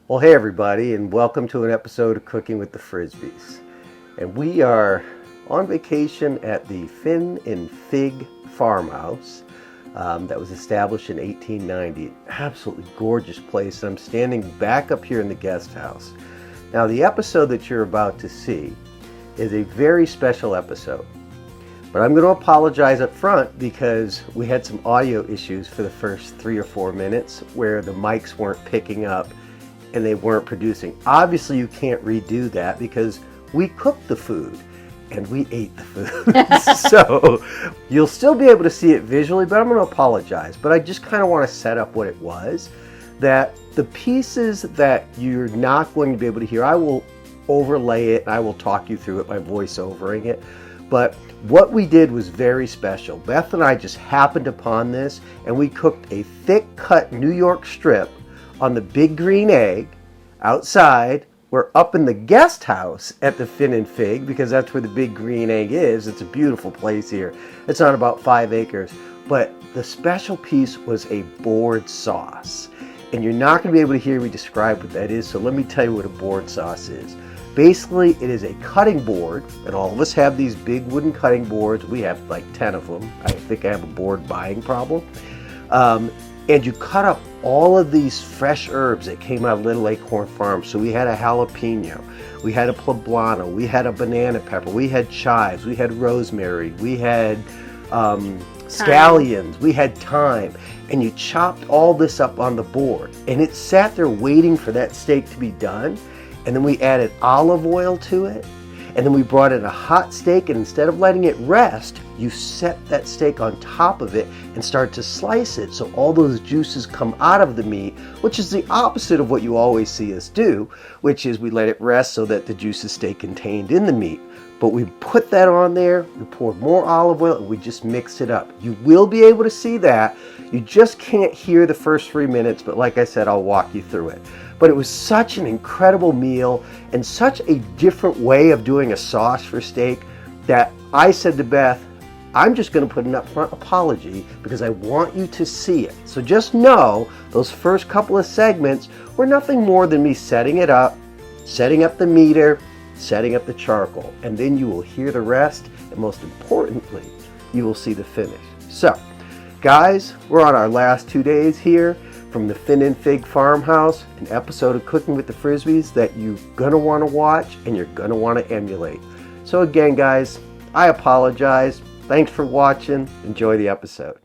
Well, hey everybody, and welcome to an episode of Cooking with the Frisbys. And we are on vacation at the Fin Fig Farmhouse that was established in 1890. Absolutely gorgeous place. I'm standing back up here in the guest house. Now, the episode that you're about to see is a very special episode. But I'm going to apologize up front because we had some audio issues for the first 3 or 4 minutes where the mics weren't picking up and they weren't producing. Obviously, you can't redo that because we cooked the food and we ate the food. So you'll still be able to see it visually, but I'm going to apologize. But I just kind of want to set up what it was, that the pieces that you're not going to be able to hear, I will overlay it and I will talk you through it by voice-overing it. But what we did was very special. Beth and I just happened upon this, and we cooked a thick-cut New York strip on the Big Green Egg outside. We're up in the guest house at the Fin and Fig because that's where the Big Green Egg is. It's a beautiful place here. It's on about 5 acres. But the special piece was a board sauce. And you're not going to be able to hear me describe what that is, so let me tell you what a board sauce is. Basically, it is a cutting board, and all of us have these big wooden cutting boards. We have like 10 of them. I think I have a board buying problem. And you cut up all of these fresh herbs that came out of Little Acorn Farm. So we had a jalapeno, we had a poblano, we had a banana pepper, we had chives, we had rosemary, we had scallions, we had thyme. And you chopped all this up on the board. And it sat there waiting for that steak to be done. And then we added olive oil to it. And then we brought in a hot steak, and instead of letting it rest, you set that steak on top of it and start to slice it so all those juices come out of the meat, which is the opposite of what you always see us do, which is we let it rest so that the juices stay contained in the meat. But we put that on there, we poured more olive oil, and we just mixed it up. You will be able to see that. You just can't hear the first 3 minutes, but like I said, I'll walk you through it. But it was such an incredible meal and such a different way of doing a sauce for steak that I said to Beth, I'm just going to put an upfront apology because I want you to see it. So just know those first couple of segments were nothing more than me setting it up, setting up the meter, setting up the charcoal, and then you will hear the rest, and most importantly, you will see the finish. So, guys, we're on our last 2 days here from the Fin and Fig Farmhouse, an episode of Cooking with the Frisbys that you're going to want to watch and you're going to want to emulate. So again, guys, I apologize. Thanks for watching. Enjoy the episode.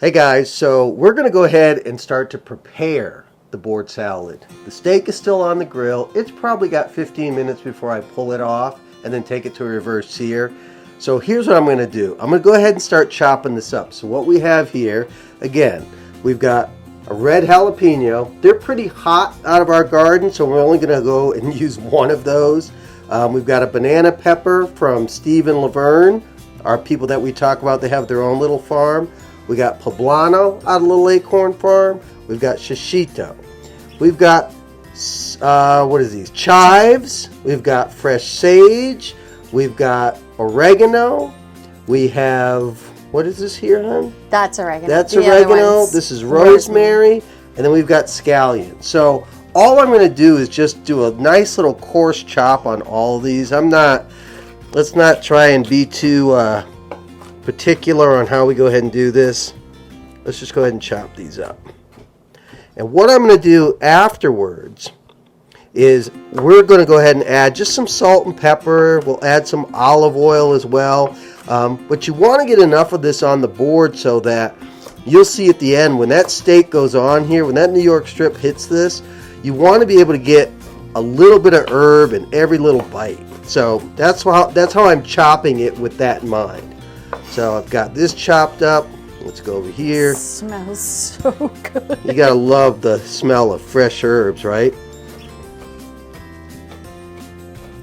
Hey guys, so we're going to go ahead and start to prepare the board salad. The steak is still on the grill. It's probably got 15 minutes before I pull it off and then take it to a reverse sear. So here's what I'm going to do. I'm going to go ahead and start chopping this up. So what we have here, again, we've got a red jalapeno. They're pretty hot out of our garden, so we're only going to go and use one of those. We've got a banana pepper from Steve and Laverne. Our people that we talk about, they have their own little farm. We got poblano out of Little Acorn Farm. We've got shishito. We've got, what is these? Chives. We've got fresh sage. We've got oregano. We have, what is this here, hon? That's oregano. That's oregano. This is rosemary. And then we've got scallions. So all I'm going to do is just do a nice little coarse chop on all of these. Let's not try and be too particular on how we go ahead and do this. Let's just go ahead and chop these up. And what I'm going to do afterwards is we're going to go ahead and add just some salt and pepper. We'll add some olive oil as well. But you want to get enough of this on the board so that you'll see at the end when that steak goes on here, when that New York strip hits this, you want to be able to get a little bit of herb in every little bite. So that's how I'm chopping it with that in mind. So I've got this chopped up. Let's go over here. It smells so good. You gotta love the smell of fresh herbs, right?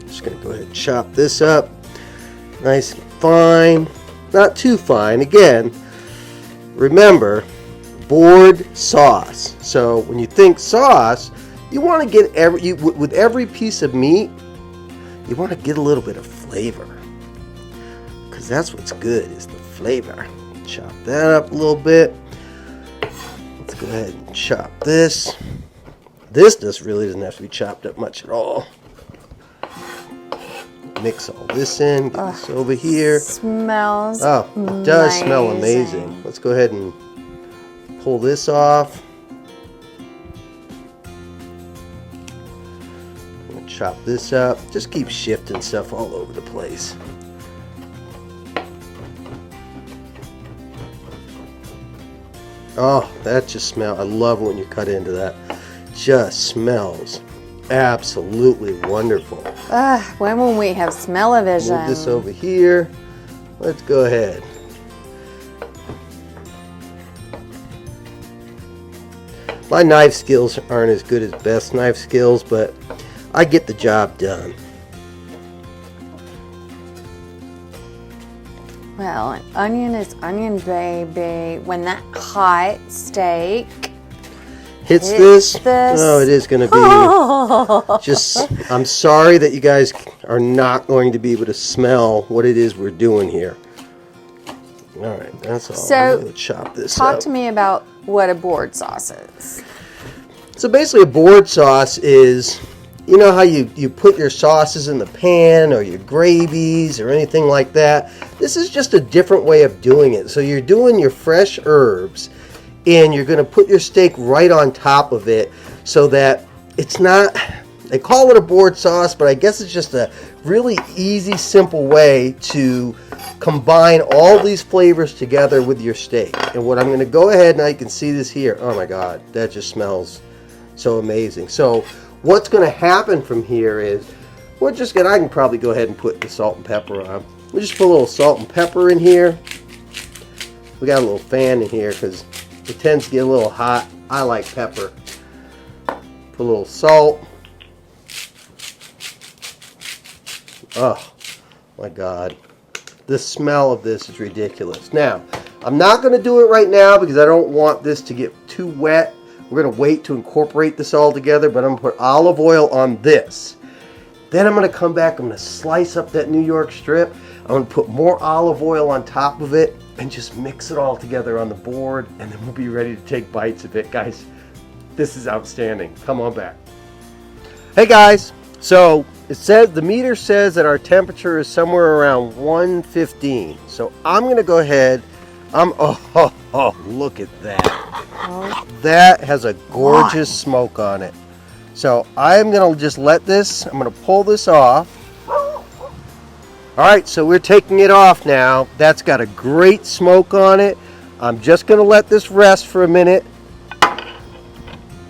Just gonna go ahead and chop this up. Nice and fine. Not too fine. Again, remember, board sauce. So when you think sauce, you want to get with every piece of meat, you want to get a little bit of flavor. Because that's what's good, is the flavor. Chop that up a little bit. Let's go ahead and chop this. This just really doesn't have to be chopped up much at all. Mix all this in. Get this over here. Smells it does smell amazing. Let's go ahead and pull this off. I'm going to chop this up. Just keep shifting stuff all over the place. Oh, that just smells. I love when you cut into that. Just smells absolutely wonderful. When will we have smell-o-vision? Move this over here. Let's go ahead. My knife skills aren't as good as Beth's knife skills, but I get the job done. Well, an onion is onion, baby. When that hot steak hits this, oh, it is going to be just, I'm sorry that you guys are not going to be able to smell what it is we're doing here. All right, that's all. So, I'm going to chop this up. Talk to me about what a board sauce is. So basically a board sauce is, you know how you put your sauces in the pan or your gravies or anything like that? This is just a different way of doing it. So you're doing your fresh herbs and you're going to put your steak right on top of it so that it's not, they call it a board sauce, but I guess it's just a really easy, simple way to combine all these flavors together with your steak. And what I'm going to go ahead, now you can see this here. Oh my God, that just smells so amazing. So what's going to happen from here is I can probably go ahead and put the salt and pepper on. We'll just put a little salt and pepper in here. We got a little fan in here because it tends to get a little hot. I like pepper. Put a little salt. Oh my God. The smell of this is ridiculous. Now, I'm not going to do it right now because I don't want this to get too wet. We're going to wait to incorporate this all together, but I'm going to put olive oil on this. Then I'm going to come back, I'm going to slice up that New York strip. I'm going to put more olive oil on top of it and just mix it all together on the board, and then we'll be ready to take bites of it. Guys, this is outstanding. Come on back. Hey guys, so the meter says that our temperature is somewhere around 115. So I'm going to go ahead. Look at that. That has a gorgeous smoke on it. So I'm going to just let this, I'm going to pull this off. All right, so we're taking it off now. That's got a great smoke on it. I'm just going to let this rest for a minute.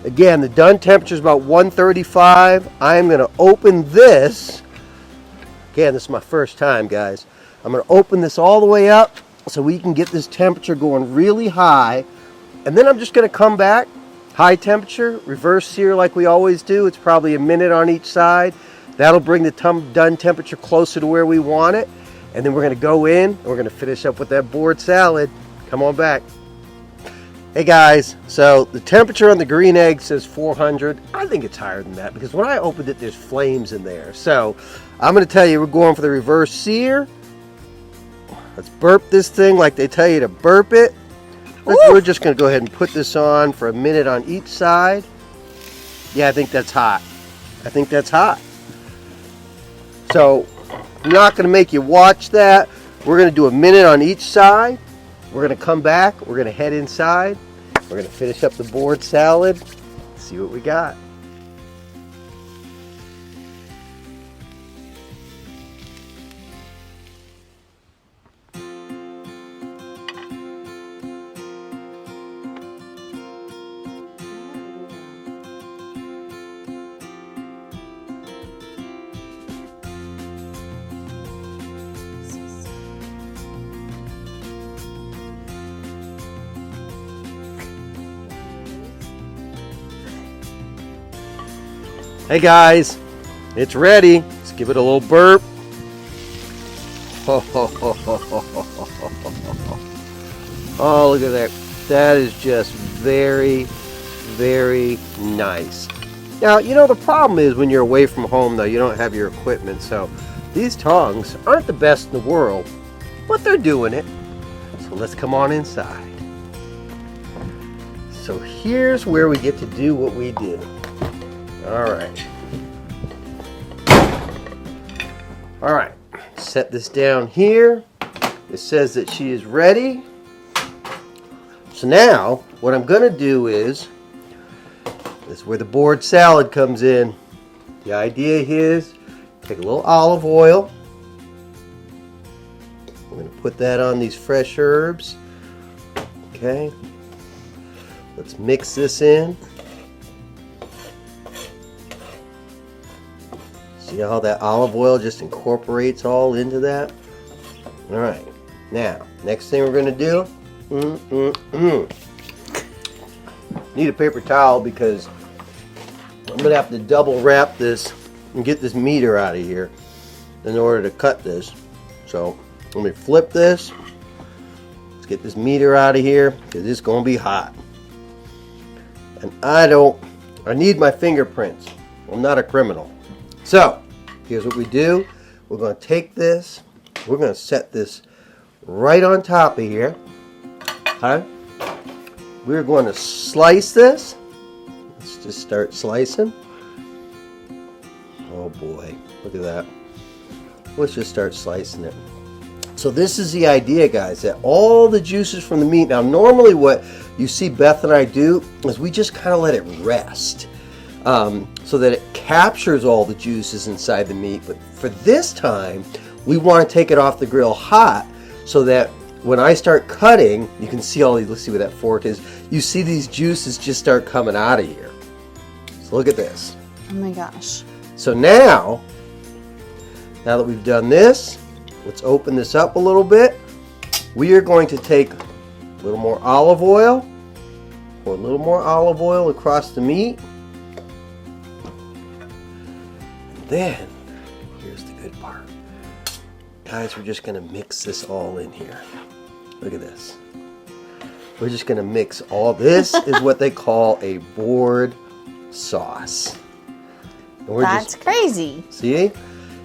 Again, the done temperature is about 135. I am going to open this. Again, this is my first time, guys. I'm going to open this all the way up so we can get this temperature going really high. And then I'm just going to come back, high temperature, reverse sear like we always do. It's probably a minute on each side. That'll bring the done temperature closer to where we want it. And then we're going to go in and we're going to finish up with that board salad. Come on back. Hey guys, so the temperature on the green egg says 400. I think it's higher than that because when I opened it, there's flames in there. So I'm going to tell you, we're going for the reverse sear. Let's burp this thing like they tell you to burp it. We're just going to go ahead and put this on for a minute on each side. Yeah, I think that's hot. I think that's hot. So I'm not going to make you watch that. We're going to do a minute on each side. We're going to come back. We're going to head inside. We're going to finish up the board salad. See what we got. Hey guys, it's ready. Let's give it a little burp. Oh, look at that. That is just very, very nice. Now, you know, the problem is when you're away from home, though, you don't have your equipment. So these tongs aren't the best in the world, but they're doing it. So let's come on inside. So here's where we get to do what we do. All right, set this down here. It says that she is ready. So now what I'm going to do is, this is where the board salad comes in. The idea is take a little olive oil. We're going to put that on these fresh herbs. Okay, let's mix this in. See how that olive oil just incorporates all into that? All right. Now, next thing we're going to do, need a paper towel because I'm going to have to double wrap this and get this meter out of here in order to cut this. So, let me flip this. Let's get this meter out of here because it's going to be hot. And I need my fingerprints. I'm not a criminal. So, here's what we do. We're going to take this. We're going to set this right on top of here. Okay? We're going to slice this. Let's just start slicing. Oh boy, look at that. Let's just start slicing it. So this is the idea, guys, that all the juices from the meat. Now, normally what you see Beth and I do is we just kind of let it rest. So that it captures all the juices inside the meat. But for this time, we want to take it off the grill hot so that when I start cutting, you can see all these, let's see where that fork is, you see these juices just start coming out of here. So look at this. Oh my gosh. So now that we've done this, let's open this up a little bit. We are going to take a little more olive oil, pour a little more olive oil across the meat. Then, here's the good part. Guys, we're just going to mix this all in here. Look at this. We're just going to mix all this is what they call a board sauce. And That's crazy. See?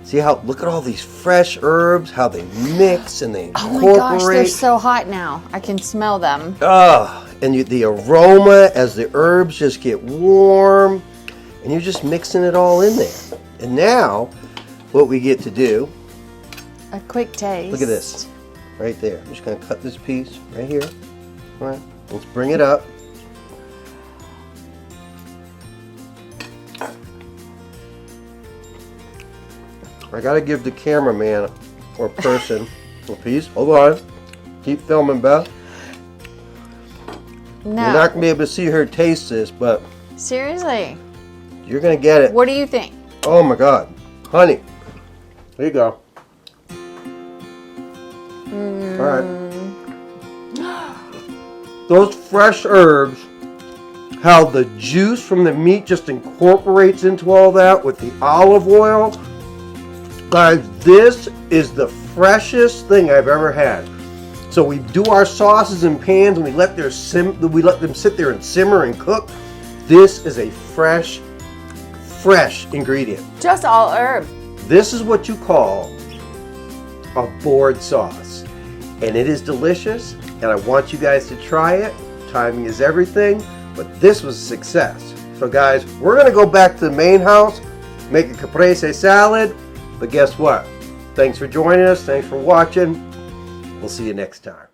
See how, look at all these fresh herbs, how they mix and they incorporate. Oh my gosh, they're so hot now. I can smell them. And the aroma as the herbs just get warm. And you're just mixing it all in there. And now, what we get to do, a quick taste. Look at this, right there. I'm just going to cut this piece right here. All right, let's bring it up. I got to give the cameraman or person a piece. Hold on. Keep filming, Beth. No. You're not going to be able to see her taste this, but Seriously. you're going to get it. What do you think? Oh my God. Honey. There you go. All right. Those fresh herbs, how the juice from the meat just incorporates into all that with the olive oil. Guys, this is the freshest thing I've ever had. So we do our sauces in pans and we let them sit there and simmer and cook. This is a fresh ingredient. Just all herb. This is what you call a board sauce. And it is delicious, and I want you guys to try it. Timing is everything, but this was a success. So guys, we're gonna go back to the main house, make a caprese salad, but guess what? Thanks for joining us, thanks for watching. We'll see you next time.